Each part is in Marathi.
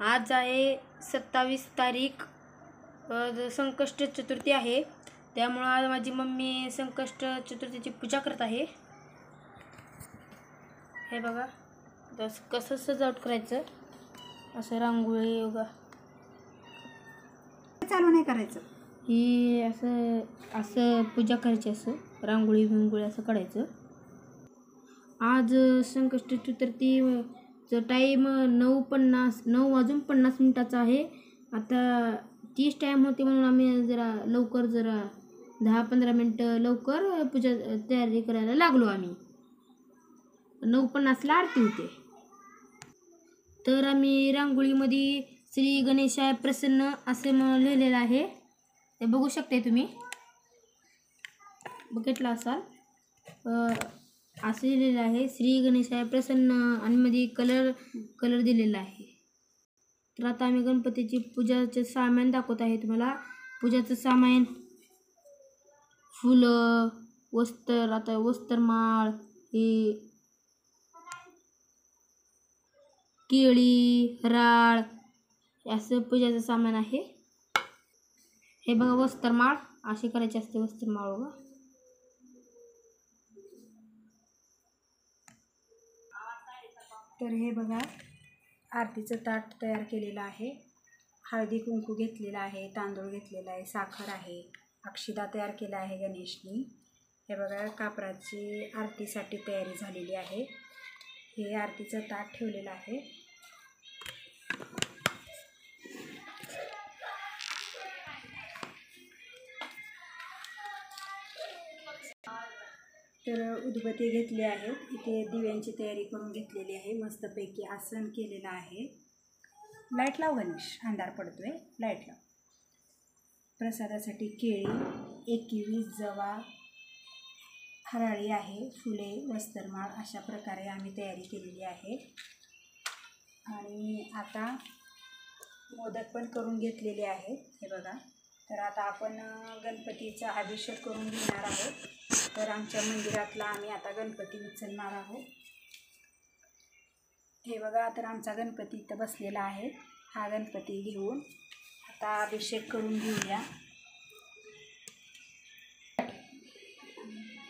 आज आहे 27 तारीख, संकष्ट चतुर्थी आहे। त्यामुळे आज माझी मम्मी संकष्ट चतुर्थीची पूजा करत आहे। हे बघा कसं सजावट करायचं, असं रांगोळी योगा चालू नाही करायचं, ही असं असं पूजा करायची, असं रांगोळी बिंगोळी असं काढायचं। आज संकष्ट चतुर्थीचा टाईम 9:50 आहे। आता 30 टाईम होते म्हणून आम्ही जरा लवकर 10-15 मिनटं लवकर पूजा तयारी करायला लागलो। आम्ही 9:50ला आरती होते। तर आम्ही रांगोळीमध्ये श्री गणेशाय प्रसन्न असे लिहिलेलं आहे, ते बघू शकते तुम्ही, बघितलं असाल। असं लिहिलेलं आहे श्री गणेशाय प्रसन्न, आणि मध्ये कलर दिलेला आहे। तर आता आम्ही गणपतीची पूजाचे सामान दाखवत आहे तुम्हाला। पूजाचं सामान, फुलं, वस्त्र, आता वस्त्रमाळ, हे केळी, हराळ, असं पूजाचं सामान आहे। हे बघा वस्त्रमाळ अशी करायची असते, वस्त्रमाळ बघा। तर हे बघा आरतीचं ताट तयार केलेलं आहे। हळदी कुंकू घेतलेला आहे, तांदूळ घेतलेला आहे, साखर आहे, अक्षिदा तयार केला आहे गणेशनी। हे बघा कापराची आरतीसाठी तयारी झालेली आहे। हे आरतीचं ताट ठेवलेलं आहे। तर उदबत्ती घेतली आहे, इथे दिव्यांची तयारी करून घेतलेली आहे। मस्तपैकी आसन केलेलं आहे। लाईट लाव गणेश, अंधार पडतोय, लाईट लाव। प्रसादासाठी केळी, 21 जवा, हराळी आहे, फुले, वस्त्रमाळ, अशा प्रकारे आम्ही तयारी केलेली आहे। आणि आता मोदक पण करून घेतलेले आहेत, हे बघा। तर आता आपण गणपतीचा अभिषेक करून घेणार आहोत। तर आमच्या मंदिरातला आम्ही आता गणपती उचलणार आहोत। हे बघा, तर आमचा गणपती इथं बसलेला आहे। हा गणपती घेऊन आता अभिषेक करून घेऊया।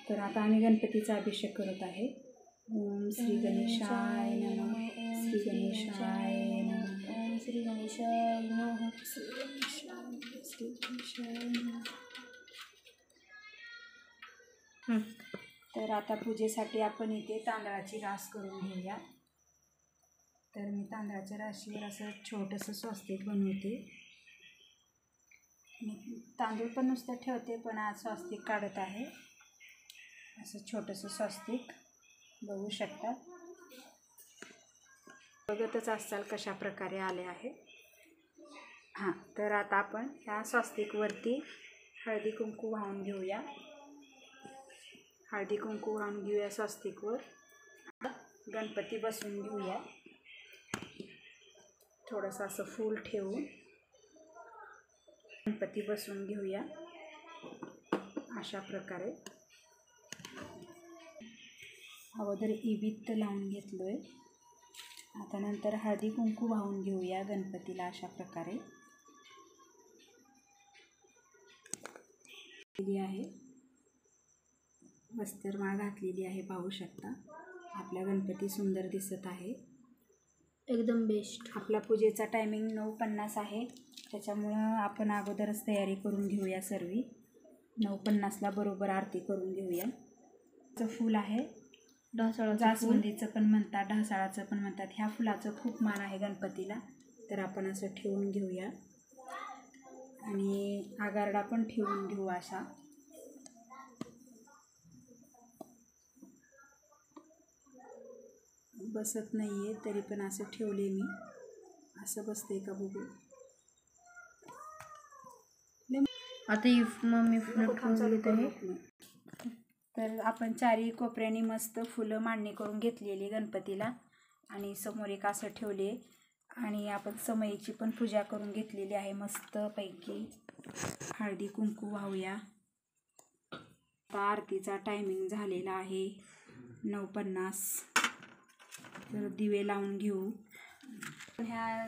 तर आता आम्ही गणपतीचा अभिषेक करत आहे। ओम श्री गणेशाय नमः, श्री गणेशाय नमः, ओम श्री गणेशाय नमः, श्री गणेशाय, श्री गणेशाय नमः। तर आता पूजेसाठी आपण इथे तांदळाची रास करून घेऊया। तर मी तांदळाच्या राशीवर असं छोटंसं स्वस्तिक बनवते। मी तांदूळ पण नुसतं ठेवते, पण आज स्वस्तिक काढत आहे। असं छोटंसं स्वस्तिक बघू शकता, बघतच असाल कशा प्रकारे आले आहे। हां, तर आता आपण ह्या स्वस्तिकवरती हळदी कुंकू वाहून घेऊया। हळदी कुंकू वाहून घेऊया स्वस्तिकवर। गणपती बसवून घेऊया, थोडंसं असं फूल ठेवून गणपती बसवून घेऊया अशा प्रकारे। अगोदर इबीत लावून घेतलोय, आता नंतर हळदी कुंकू वाहून घेऊया गणपतीला अशा प्रकारे आहे। वस्त्रमाळ घातलेली आहे, पाहू शकता। आपला गणपती सुंदर दिसत आहे, एकदम बेस्ट। आपला पूजेचा टायमिंग 9:50 आहे, त्याच्यामुळं आपण अगोदरच तयारी करून घेऊया सर्व। 9:50ला बरोबर आरती करून घेऊया। फूल आहे जास्वंदीचं पण म्हणतात, ढासाळाचं पण म्हणतात। ह्या फुलाचं खूप मान आहे गणपतीला, तर आपण असं ठेवून घेऊया। आणि आगारडा पण ठेवून घेऊ अशा। बसत नाही आहे तरी पण असं ठेवले मी, असं बसते का बघू। आता ही मम्मी फुलं ठेवून घेत आहे। तर आपण चारी कोपऱ्याने मस्त फुलं मांडणी करून घेतलेली गणपतीला, आणि समोर एक असं ठेवले, आणि आपण समईची पण पूजा करून घेतलेली आहे मस्तपैकी। हळदी कुंकू वाहूया। आरतीचा टायमिंग झालेला आहे 9:50, तर दिवे लावून घेऊ। ह्या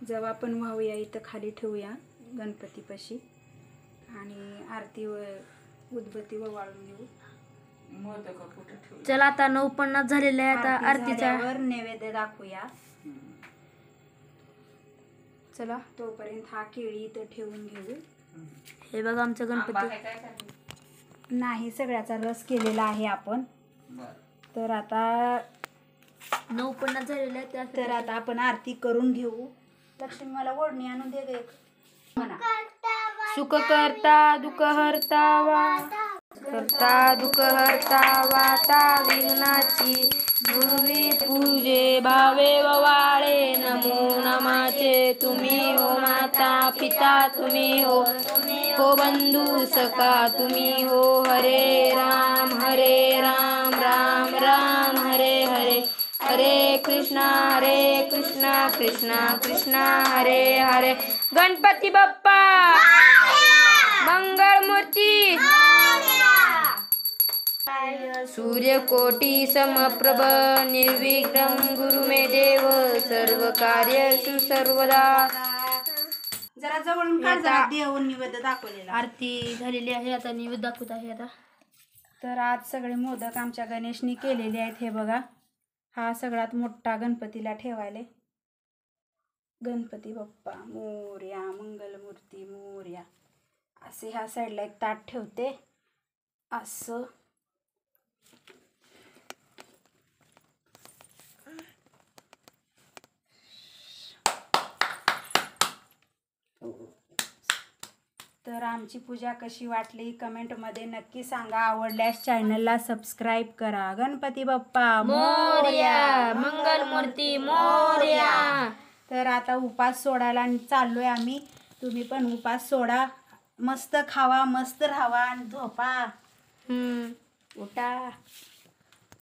जवा पण वाहूया, इथं खाली ठेवूया गणपतीपाशी आणि आरती व उदबत्ती वाळून घेऊ. चला आता 9:50 झालेले आहे. आता आरतीचा झाल्यावर नैवेद्य दाखवूया. चला तोपर्यंत हा केळी इथं ठेवून घेऊ. हे बघा आमचा गणपती. नाही, सगळ्याचा रस केलेला आहे आपण. तर आता 9:50 झालेले आहे. तर आता आपण आरती करून घेऊ. लक्ष्मी मला ओढणी आणून दे ग एक. म्हणा. सुख करता दुःख हरता करता दुःख हरता वाता विघ्नाची पूर्वी पूजे भावे ववाळे नमो नमाचे तुम्ही हो माता पिता तुम्ही हो बंधू सखा तुम्ही हो. हरे राम राम राम हरे हरे हरे कृष्णा कृष्णा कृष्णा हरे हरे. गणपती बाप्पा मंगल मूर्ती. सूर्यकोटी समप्रभ निर्विघ्नं गुरु मे देव सर्व कार्येषु सर्वदा. जरा जवळून काढ, जरा देऊन निवेद्य दाखवलेला. आरती झालेली आहे. आता निवेद्य दाखवत आहे. आता तर आज सगळे मोदक आमच्या गणेशनी केलेले आहेत. हे बघा, हा सगळ्यात मोठा गणपतीला ठेवायले. गणपती बाप्पा मोरया, मंगलमूर्ती मोरया. असे ह्या साईडला एक ताट ठेवते असं. तर आमची पूजा कशी वाटली कमेंटमध्ये नक्की सांगा. आवडल्यास चॅनलला सबस्क्राईब करा. गणपती बाप्पा मोरया, मंगलमूर्ती मोरया. तर आता उपास सोडायला चाललोय आम्ही. तुम्ही पण उपास सोडा. मस्त खावा, मस्त राहावा आणि झोपा. उठा.